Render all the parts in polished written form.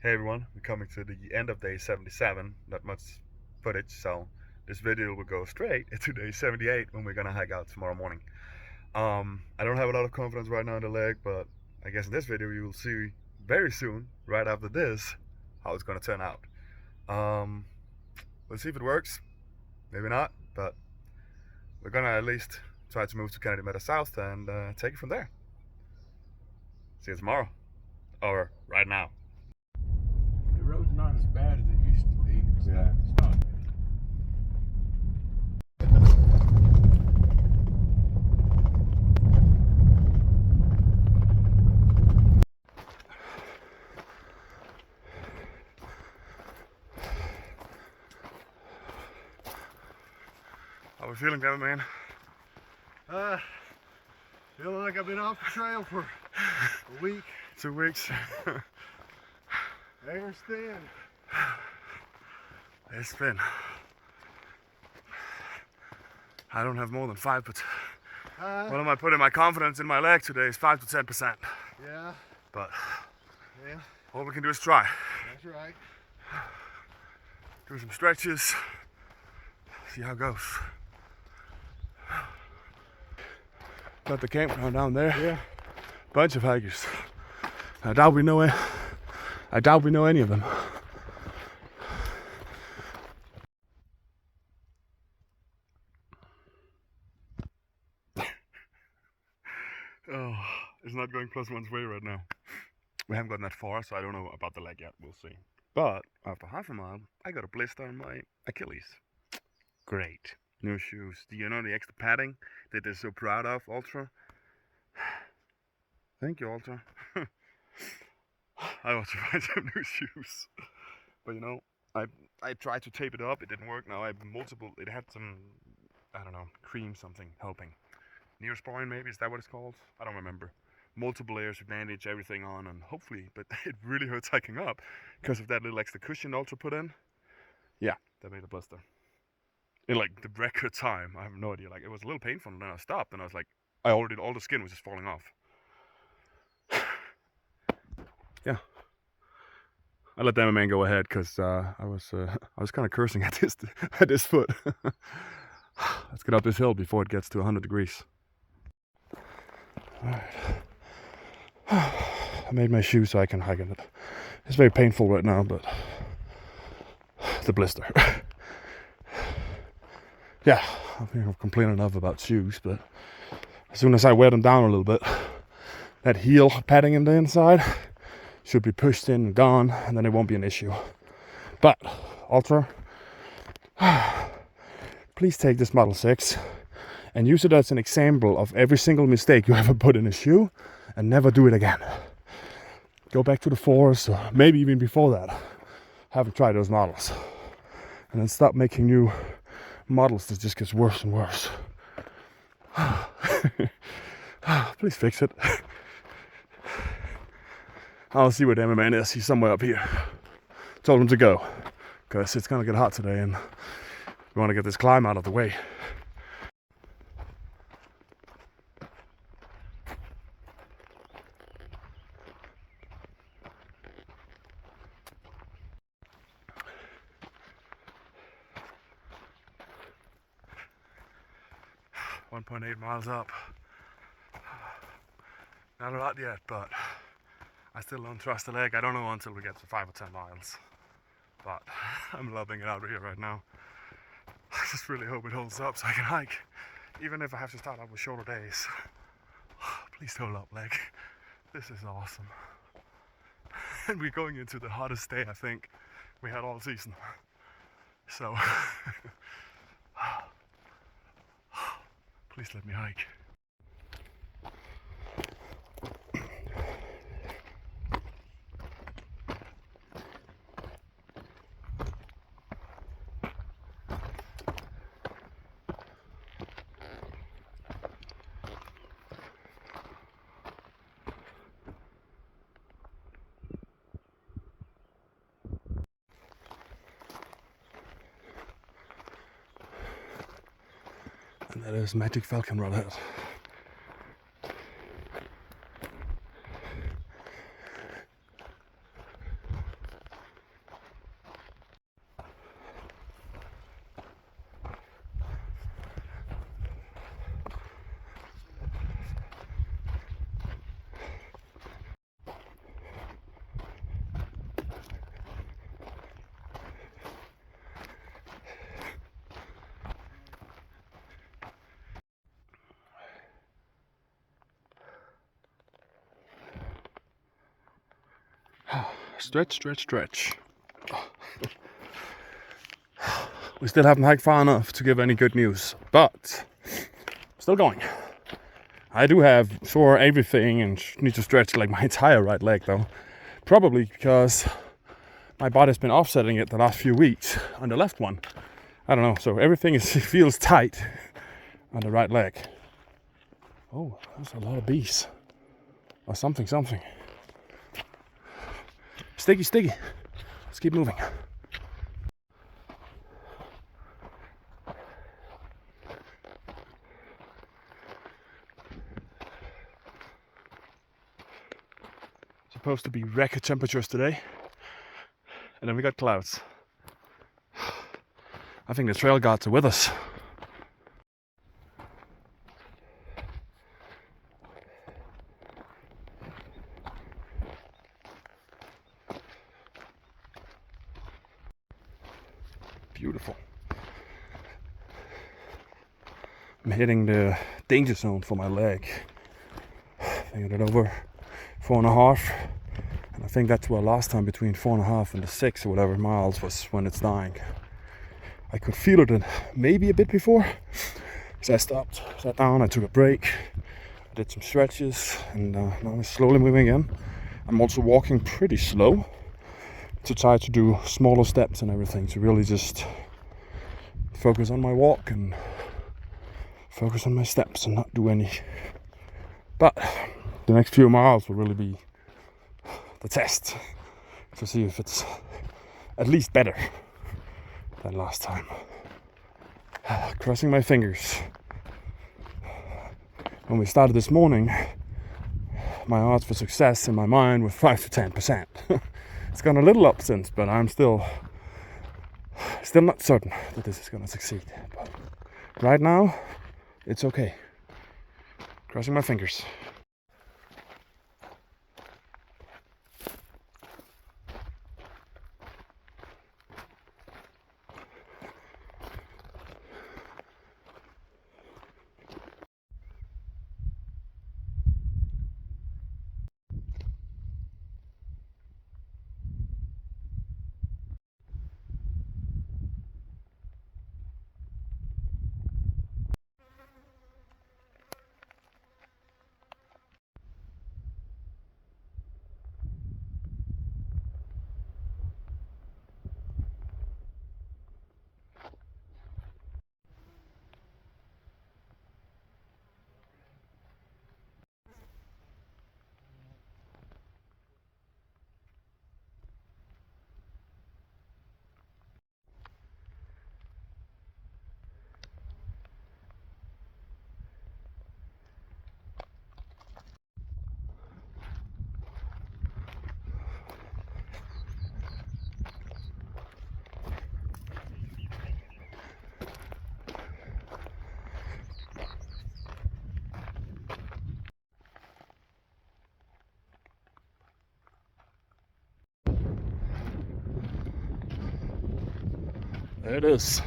Hey everyone, we're coming to the end of day 77, not much footage, so this video will go straight into day 78 when we're gonna hike out tomorrow morning. I don't have a lot of confidence right now in the leg, but I guess in this video you will see very soon, right after this, how it's gonna turn out. We'll see if it works, maybe not, but we're gonna at least try to move to Kennedy Meadows South and take it from there. See you tomorrow, or right now. The road's not as bad as it used to be. It's not bad. How are we feeling, Kevin, man? Feeling like I've been off the trail for a week. 2 weeks. Hair's thin. It's been. I don't have more than 5, but what am I putting my confidence in my leg today is 5 to 10%. Yeah. But Yeah. all we can do is try. That's right. Do some stretches. See how it goes. Got the campground down there. Yeah. Bunch of hikers. I doubt we know any of them. Oh, it's not going +1's way right now. We haven't gotten that far, so I don't know about the leg yet. We'll see. But after half a mile, I got a blister on my Achilles. Great. New shoes. Do you know the extra padding that they're so proud of, Ultra? Thank you, Ultra. I want to find some new shoes. But you know, I tried to tape it up. It didn't work. Now I have multiple. It had some, I don't know, cream something helping. Neosporin maybe, is that what it's called? I don't remember. Multiple layers of bandage, everything on, and hopefully, but it really hurts hiking up because of that little extra cushion Ultra put in. Yeah, that made a blister. In like the record time, I have no idea. Like it was a little painful, and then I stopped, and I was like, all the skin was just falling off. Yeah, I let the MMA go ahead because I was kind of cursing at this foot. Let's get up this hill before it gets to 100 degrees. All right. I made my shoe so I can hike in it. It's very painful right now, but the blister. Yeah, I think I'm complaining enough about shoes, but as soon as I wear them down a little bit, that heel padding in the inside should be pushed in and gone, and then it won't be an issue. But, Ultra, please take this Model 6 and use it as an example of every single mistake you ever put in a shoe and never do it again. Go back to the 4s, or maybe even before that. Haven't tried those models. And then stop making new models that just gets worse and worse. Please fix it. I'll see where the MMA is. He's somewhere up here. Told him to go because it's gonna get hot today and we want to get this climb out of the way. .8 miles up. Not a lot yet, but I still don't trust the leg. I don't know until we get to 5 or 10 miles. But I'm loving it out here right now. I just really hope it holds up so I can hike. Even if I have to start out with shorter days. Please hold up, leg. This is awesome. And we're going into the hottest day I think we had all season. So please let me hike. And that is Magic Falcon right ahead. Stretch, stretch, stretch. We still haven't hiked far enough to give any good news, but still going. I do have sore everything and need to stretch like my entire right leg though. Probably because my body's been offsetting it the last few weeks on the left one. I don't know, so everything feels tight on the right leg. Oh, that's a lot of bees. Or something. Sticky. Let's keep moving. Supposed to be record temperatures today. And then we got clouds. I think the trail gods are with us. Beautiful. I'm hitting the danger zone for my leg. I got it over 4.5, and I think that's where last time between 4.5 and the 6 or whatever miles was when it's dying. I could feel it maybe a bit before, so I stopped, sat down, I took a break, I did some stretches, and now I'm slowly moving again. I'm also walking pretty slow to try to do smaller steps and everything, to really just focus on my walk and focus on my steps and not do any. But the next few miles will really be the test to see if it's at least better than last time. Crossing my fingers. When we started this morning, my odds for success in my mind were 5 to 10%. It's gone a little up since, but I'm still not certain that this is going to succeed. But right now, it's okay. Crossing my fingers. There it is.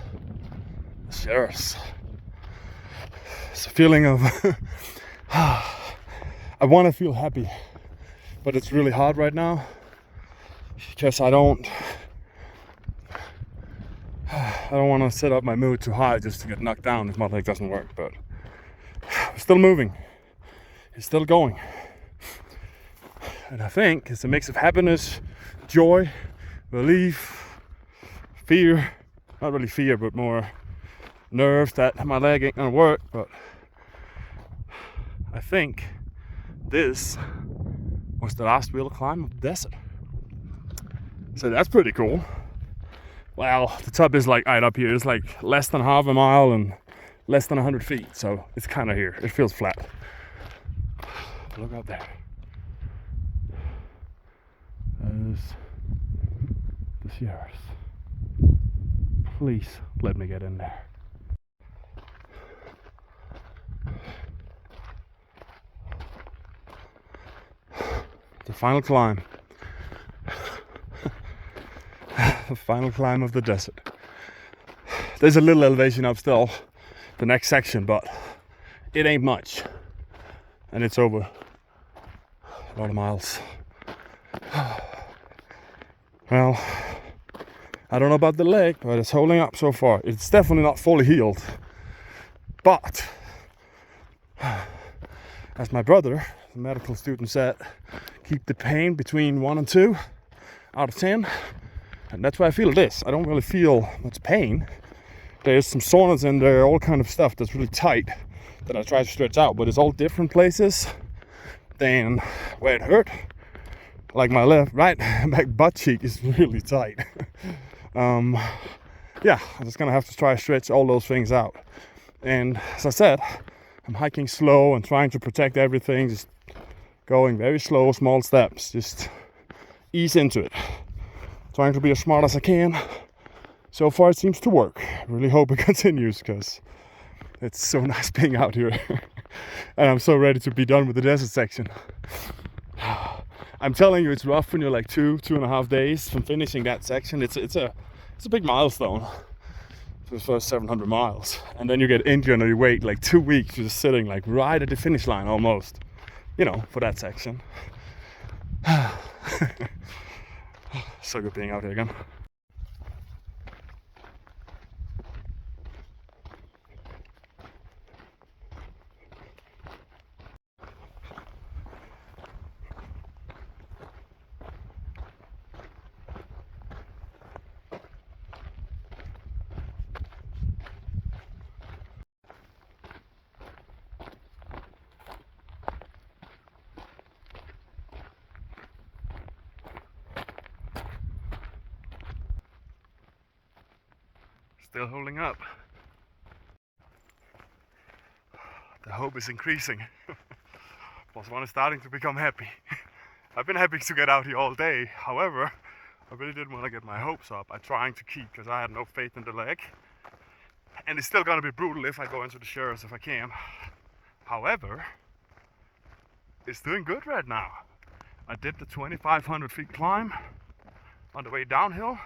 The Sheriffs. It's a feeling of I want to feel happy, but it's really hard right now because I don't want to set up my mood too high just to get knocked down if my leg doesn't work. But it's still moving. It's still going. And I think it's a mix of happiness, joy, relief, fear. Not really fear, but more nerves that my leg ain't gonna work. But I think this was the last real climb of the desert. So that's pretty cool. Well, the top is like right up here. It's like less than half a mile and less than 100 feet. So it's kind of here. It feels flat. Look out there. There's the Sheriffs. Please let me get in there. The final climb. The final climb of the desert. There's a little elevation up still, the next section, but it ain't much. And it's over a lot of miles. Well, I don't know about the leg, but it's holding up so far. It's definitely not fully healed. But, as my brother, the medical student, said, keep the pain between 1 and 2 out of 10. And that's why I feel this. I don't really feel much pain. There's some soreness in there, all kind of stuff that's really tight that I try to stretch out, but it's all different places than where it hurt. Like my right back butt cheek is really tight. Yeah, I'm just gonna have to try to stretch all those things out. And as I said, I'm hiking slow and trying to protect everything, just going very slow, small steps, just ease into it. Trying to be as smart as I can. So far it seems to work. I really hope it continues, because it's so nice being out here. And I'm so ready to be done with the desert section. I'm telling you, it's rough when you're like 2.5 days from finishing that section. It's a big milestone for the first 700 miles. And then you get injured and you wait like 2 weeks just sitting like right at the finish line almost, you know, for that section. So good being out here again. Still holding up. The hope is increasing. PlusOne is starting to become happy. I've been happy to get out here all day. However, I really didn't want to get my hopes up. I'm trying to keep, because I had no faith in the leg. And it's still gonna be brutal if I go into the shirts if I can. However, it's doing good right now. I did the 2,500 feet climb on the way downhill.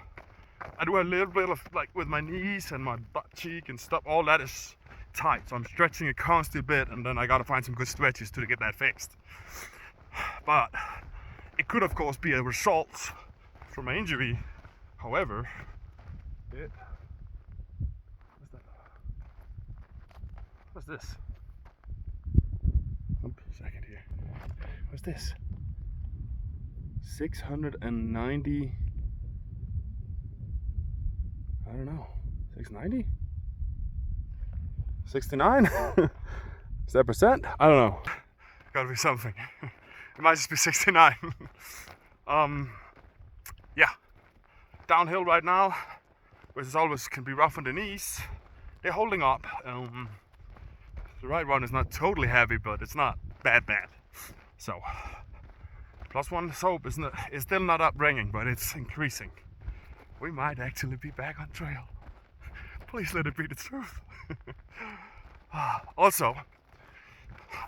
I do a little bit of like with my knees and my butt cheek and stuff. All that is tight, so I'm stretching a constant bit, and then I gotta find some good stretches to get that fixed. But it could of course be a result from my injury. However, what's this? A second here. What's this? 690. I don't know. 690? 69? Is that percent? I don't know. Gotta be something. It might just be 69. Yeah. Downhill right now, which is always can be rough on the knees. They're holding up. The right one is not totally heavy, but it's not bad. So, PlusOne hope is still not upbringing, but it's increasing. We might actually be back on trail. Please let it be the truth. Also,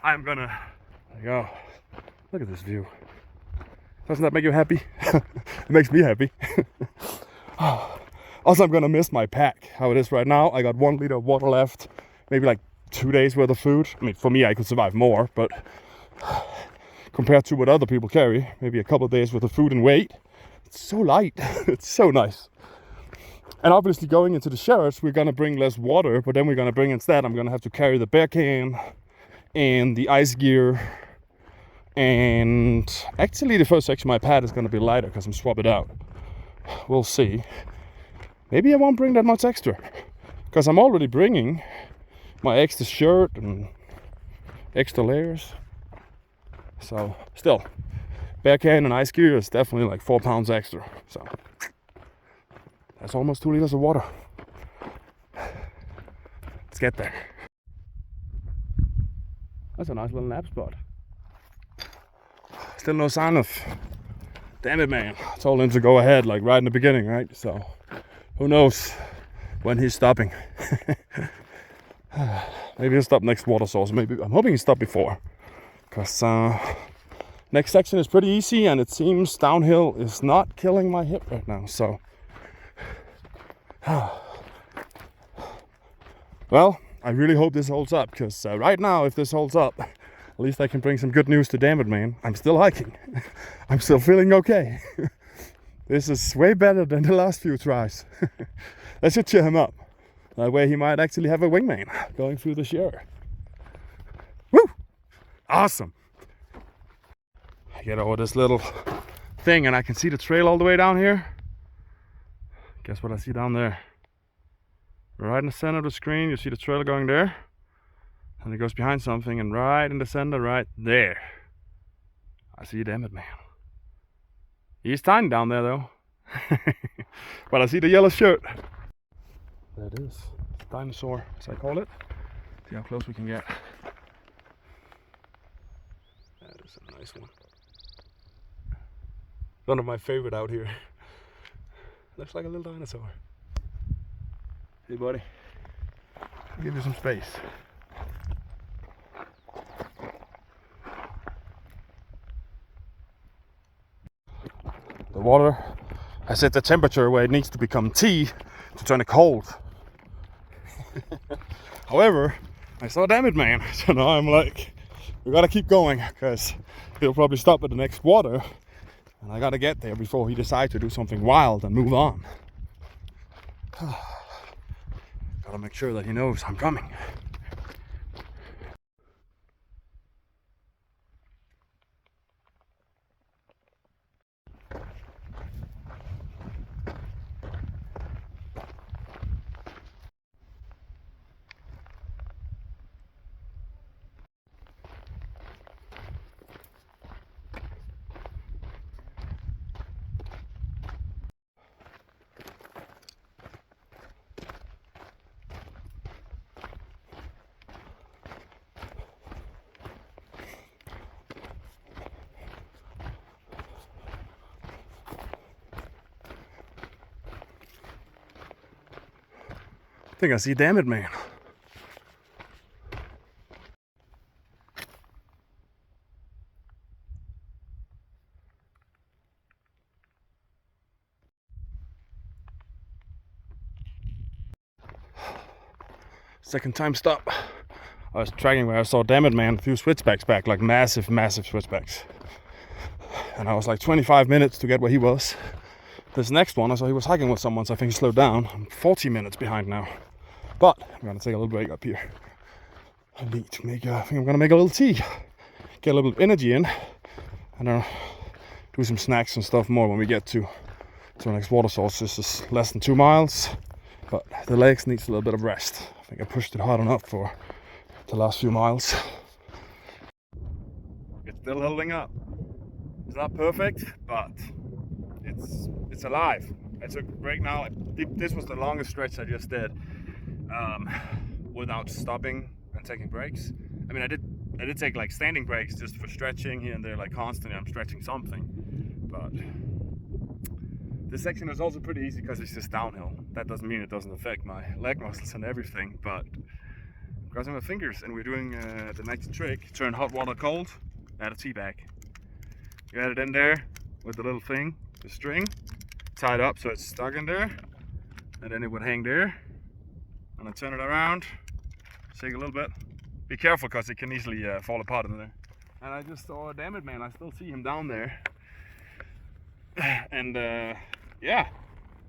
I'm gonna... There you go. Look at this view. Doesn't that make you happy? It makes me happy. Also, I'm gonna miss my pack, how it is right now. I got 1 liter of water left, maybe like 2 days worth of food. I mean, for me, I could survive more, but compared to what other people carry, maybe a couple of days worth of food and weight, it's so light. It's so nice. And obviously going into the shirts, we're gonna bring less water, but then we're gonna bring instead, I'm gonna have to carry the bear can and the ice gear. And actually the first section of my pad is gonna be lighter because I'm swapping it out. We'll see. Maybe I won't bring that much extra, because I'm already bringing my extra shirt and extra layers. So still, bear can and ice gear is definitely like 4 pounds extra. So that's almost 2 liters of water. Let's get there. That's a nice little nap spot. Still no sign of... Damn it, man. I told him to go ahead, like right in the beginning, right? So who knows when he's stopping. Maybe he'll stop next water source. Maybe I'm hoping he stopped before, because next section is pretty easy, and it seems downhill is not killing my hip right now. So well, I really hope this holds up, because right now, if this holds up, at least I can bring some good news to Damn It Man. I'm still hiking. I'm still feeling okay. This is way better than the last few tries. That should cheer him up. That way he might actually have a wingman going through the shear. Woo! Awesome! I get over this little thing and I can see the trail all the way down here. Guess what I see down there? Right in the center of the screen, you see the trail going there. And it goes behind something, and right in the center, right there, I see a damn it man. He's tiny down there though. But I see the yellow shirt. There it is. Dinosaur, as I call it. See how close we can get. That is a nice one. One of my favorite out here. Looks like a little dinosaur. Hey buddy, I'll give you some space. The water has hit the temperature where it needs to become tea to turn it cold. However, I saw damn it man, so now I'm like, we gotta keep going because he'll probably stop at the next water, and I gotta get there before he decides to do something wild and move on. Gotta make sure that he knows I'm coming. I think I see damn it man. Second time stop. I was tracking where I saw damn it man a few switchbacks back, like massive switchbacks. And I was like 25 minutes to get where he was. This next one, I saw he was hiking with someone, so I think he slowed down. I'm 40 minutes behind now. But I'm gonna take a little break up here. I need to make, I think I'm gonna make a little tea. Get a little bit of energy in. And do some snacks and stuff more when we get to the next water source. This is less than 2 miles, but the legs needs a little bit of rest. I think I pushed it hard enough for the last few miles. It's still holding up. It's not perfect, but it's alive. I took a break now. This was the longest stretch I just did without stopping and taking breaks. I mean, I did take like standing breaks just for stretching here and there, like constantly I'm stretching something. But this section is also pretty easy because it's just downhill. That doesn't mean it doesn't affect my leg muscles and everything, but I'm crossing my fingers, and we're doing the next trick. Turn hot water cold, add a tea bag. You add it in there with the little thing, the string, tied up so it's stuck in there, and then it would hang there. And I turn it around, shake a little bit. Be careful because it can easily fall apart in there. And I just saw, damn it man, I still see him down there. And yeah,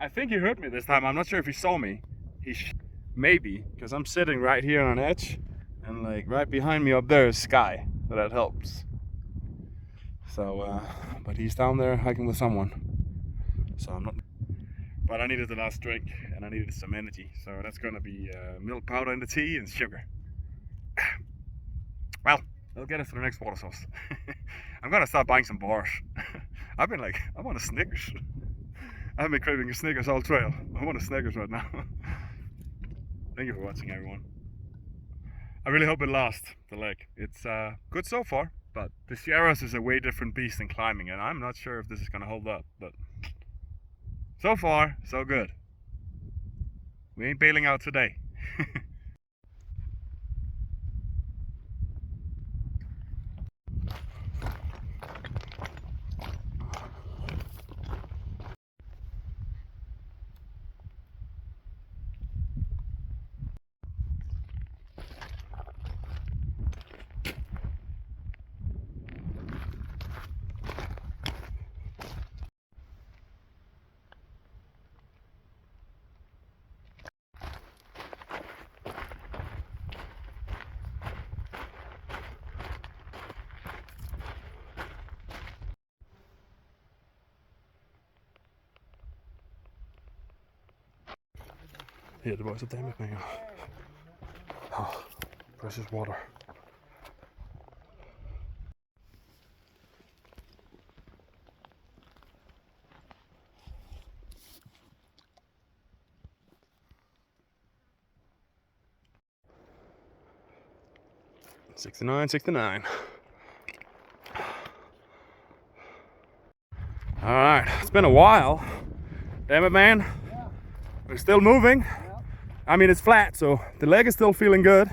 I think he heard me this time. I'm not sure if he saw me. Maybe, because I'm sitting right here on an edge, and like right behind me up there is sky, so that helps. So, but he's down there hiking with someone. So I'm not. But I needed the last drink, and I needed some energy. So that's gonna be milk powder in the tea and sugar. Well, that'll get us to the next water source. I'm gonna start buying some bars. I've been like, I want a Snickers. I've been craving a Snickers all trail. I want a Snickers right now. Thank you for watching, everyone. I really hope it lasts, the leg. It's good so far, but the Sierras is a way different beast than climbing, and I'm not sure if this is gonna hold up, but so far, so good. We ain't bailing out today. Ja, det var også damet med. Precious water. $69.69. All right, it's been a while. Damn it, man. Yeah. We're still moving. Yeah. I mean, it's flat, so the leg is still feeling good.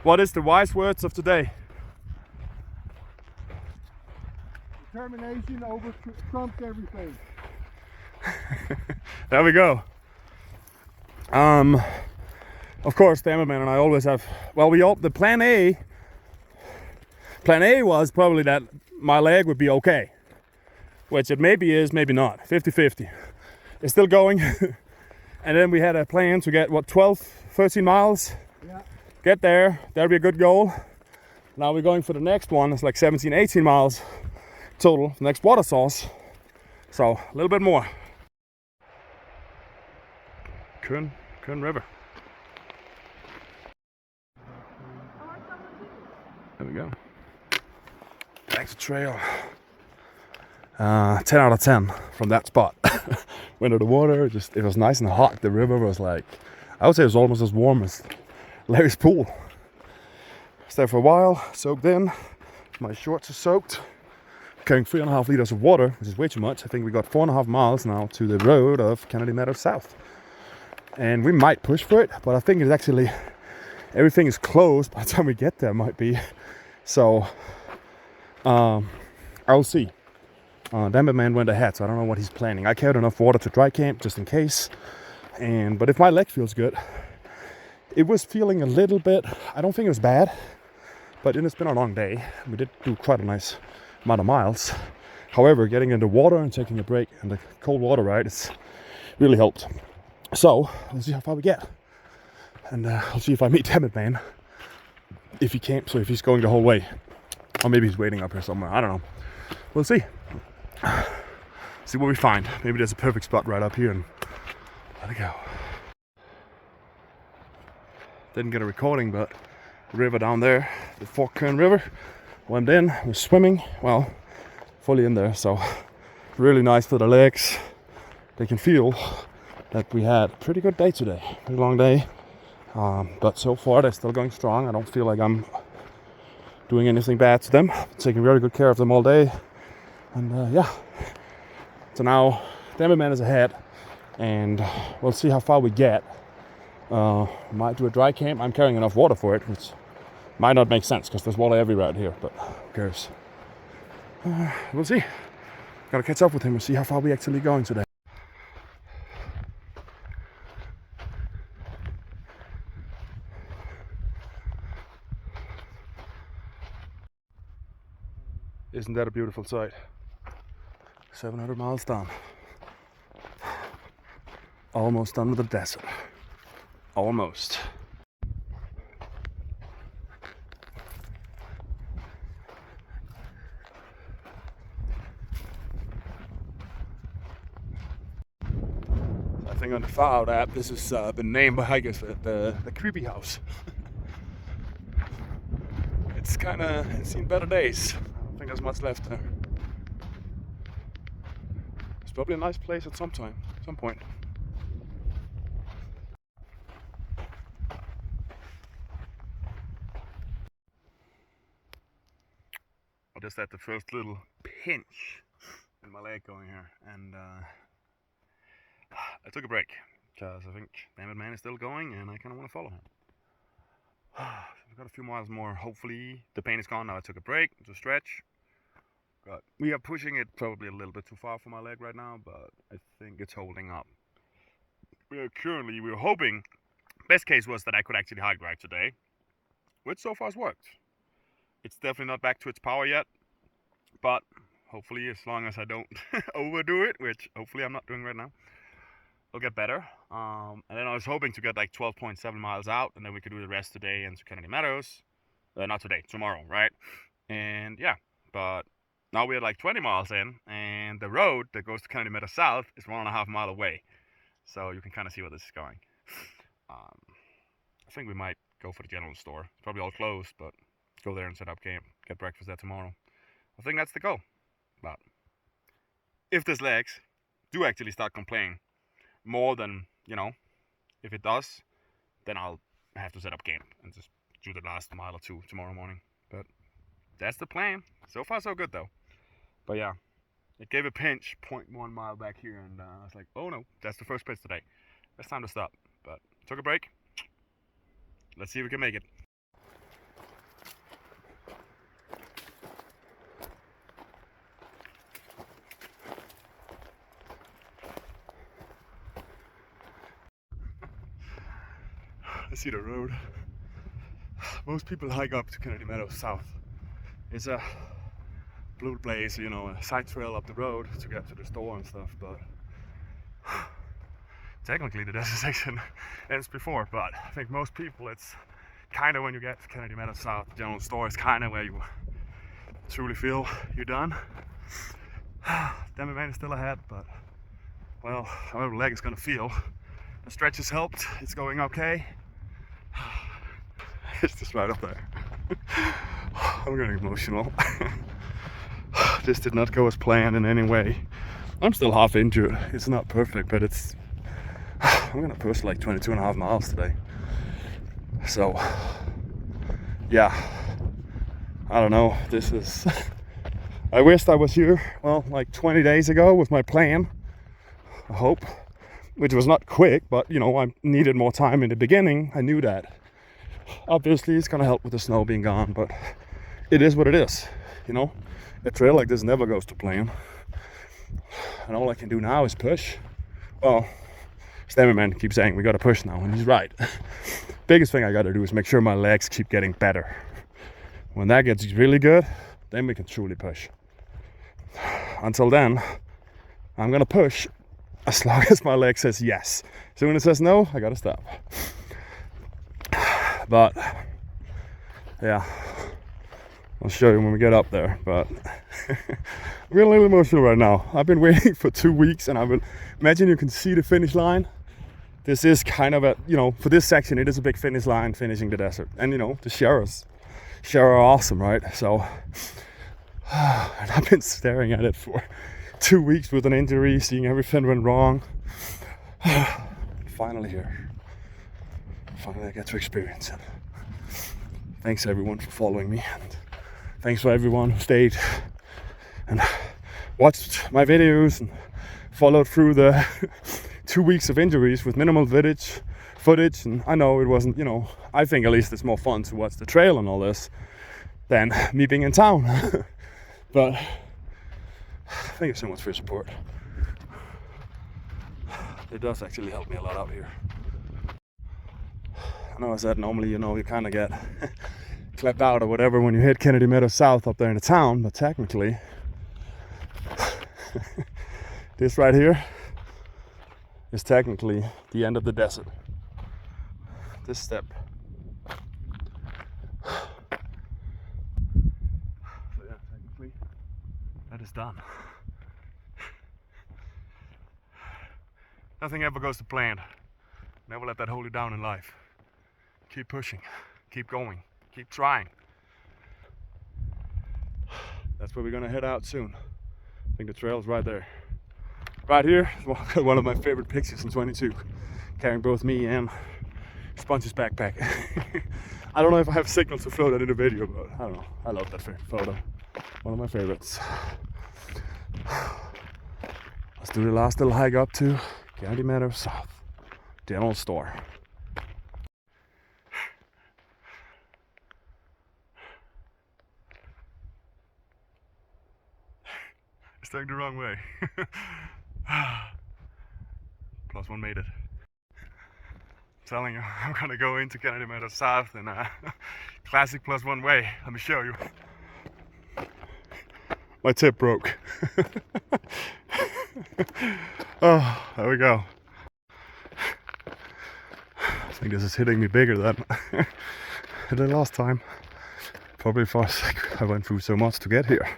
What is the wise words of today? Determination over trumps everything. There we go. Of course, damn it, man, and I always have. Well, the plan A was probably that my leg would be okay, which it maybe is, maybe not. 50-50. It's still going. And then we had a plan to get 12, 13 miles. Yeah. Get there. That'll be a good goal. Now we're going for the next one. It's like 17, 18 miles total. The next water source. So a little bit more. Kern River. There we go. Back to trail. 10 out of 10 from that spot. Went to the water, it was nice and hot. The river was like, I would say it was almost as warm as Larry's pool. Was there for a while, soaked in. My shorts are soaked. Carrying 3.5 liters of water, which is way too much. I think we got 4.5 miles now to the road of Kennedy Meadows South. And we might push for it, but I think it's actually, everything is closed by the time we get there, might be. So, I'll see. Damn it, man went ahead, so I don't know what he's planning. I carried enough water to dry camp just in case. But if my leg feels good, it was feeling a little bit, I don't think it was bad, but it's been a long day. We did do quite a nice amount of miles. However, getting into water and taking a break and the cold water ride, it's really helped. So, let's see how far we get. And I'll see if I meet Damn it, man. If he can't, so if he's going the whole way. Or maybe he's waiting up here somewhere, I don't know. We'll see. See what we find. Maybe there's a perfect spot right up here and let it go. Didn't get a recording, but the river down there, the Fork Kern River, went in, was swimming, well, fully in there, so really nice for the legs. They can feel that we had a pretty good day today, pretty long day, but so far they're still going strong. I don't feel like I'm doing anything bad to them. Taking very good care of them all day. And yeah, so now Damn it, man is ahead, and we'll see how far we get. Might do a dry camp. I'm carrying enough water for it, which might not make sense because there's water everywhere out here, but who cares? We'll see. Gotta catch up with him and see how far we actually going today. Isn't that a beautiful sight? 700 miles down. Almost done with the desert. Almost. I think on the far out app, this has been named by hikers the creepy house. It's seen better days. I don't think there's much left there. It's probably a nice place at some point. I just had the first little pinch in my leg going here, and I took a break because I think Damn it, man is still going, and I kind of want to follow him. We've got a few miles more. Hopefully the pain is gone now. I took a break to stretch. But we are pushing it probably a little bit too far for my leg right now, but I think it's holding up. We're hoping, best case was that I could actually hike right today, which so far has worked. It's definitely not back to its power yet, but hopefully as long as I don't overdo it, which hopefully I'm not doing right now, it'll get better. And then I was hoping to get like 12.7 miles out, and then we could do the rest today into Kennedy Meadows. Not today, tomorrow, right? And yeah, but now we're like 20 miles in, and the road that goes to Kennedy Meadows South is 1.5 miles away. so you can kind of see where this is going. I think we might go for the general store. It's probably all closed, but go there and set up camp, get breakfast there tomorrow. I think that's the goal. But if these legs do actually start complaining more than, if it does, then I'll have to set up camp and just do the last mile or two tomorrow morning. But that's the plan. So far so good though. But yeah, it gave a pinch 0.1 mile back here, and I was like, oh no, that's the first pitch today. It's time to stop. But took a break. Let's see if we can make it. I see the road. Most people hike up to Kennedy Meadows south. It's a blue place, a side trail up the road to get to the store and stuff, but technically the desert section ends before, but I think most people, it's kind of when you get to Kennedy Meadows south, the general store is kind of where you truly feel you're done. Demi man is still ahead, but well, however the leg is gonna feel. The stretch has helped, it's going okay. It's just right up there. I'm getting emotional. This did not go as planned in any way. I'm still half injured. It's not perfect, but I'm gonna push like 22.5 miles today. So, yeah, I don't know. This is. I wished I was here, well, like 20 days ago with my plan. I hope, which was not quick, but I needed more time in the beginning. I knew that. Obviously, it's gonna help with the snow being gone, but it is what it is. A trail like this never goes to plan, and all I can do now is push. Well, Stemmerman keeps saying we gotta push now, and he's right. Biggest thing I gotta do is make sure my legs keep getting better. When that gets really good, then we can truly push. Until then, I'm gonna push as long as my leg says yes. So when it says no, I gotta stop. But yeah, I'll show you when we get up there. But I'm getting a little emotional right now. I've been waiting for 2 weeks, and imagine you can see the finish line. This is kind of for this section, it is a big finish line finishing the desert. And the Sierras are awesome, right? So, and I've been staring at it for 2 weeks with an injury, seeing everything went wrong. Finally here. Finally I get to experience it. Thanks everyone for following me, and thanks for everyone who stayed and watched my videos and followed through the 2 weeks of injuries with minimal footage. And I know it wasn't, I think at least it's more fun to watch the trail and all this than me being in town. But thank you so much for your support. It does actually help me a lot out here. I know I said normally, you kind of get clapped out or whatever when you hit Kennedy Meadows South up there in the town, but technically, this right here is technically the end of the desert. This step. So yeah, technically, that is done. Nothing ever goes to plan. Never let that hold you down in life. Keep pushing, keep going, keep trying. That's where we're gonna head out soon. I think the trail's right there. Right here, one of my favorite pictures in 22. Carrying both me and Sponge's backpack. I don't know if I have signal to throw that in the video, but I don't know. I love that photo. One of my favorites. Let's do the last little hike up to Kennedy Meadows South. General store. It's going the wrong way. PlusOne made it. I'm telling you, I'm gonna go into Kennedy Meadows South in a classic PlusOne way. Let me show you. My tip broke. Oh, there we go. I think this is hitting me bigger than the last time. Probably because I went through so much to get here.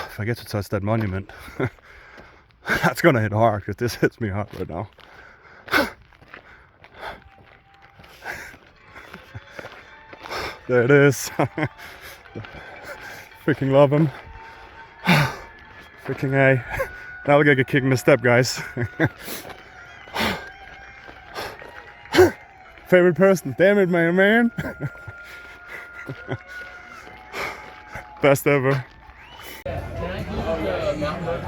If I get to touch that monument, That's gonna hit hard because this hits me hard right now. There it is. Freaking love him. Freaking A. Now we're gonna get kicked in the step, guys. Favorite person. Damn it, my man. Best ever. Can I do the mountain bike?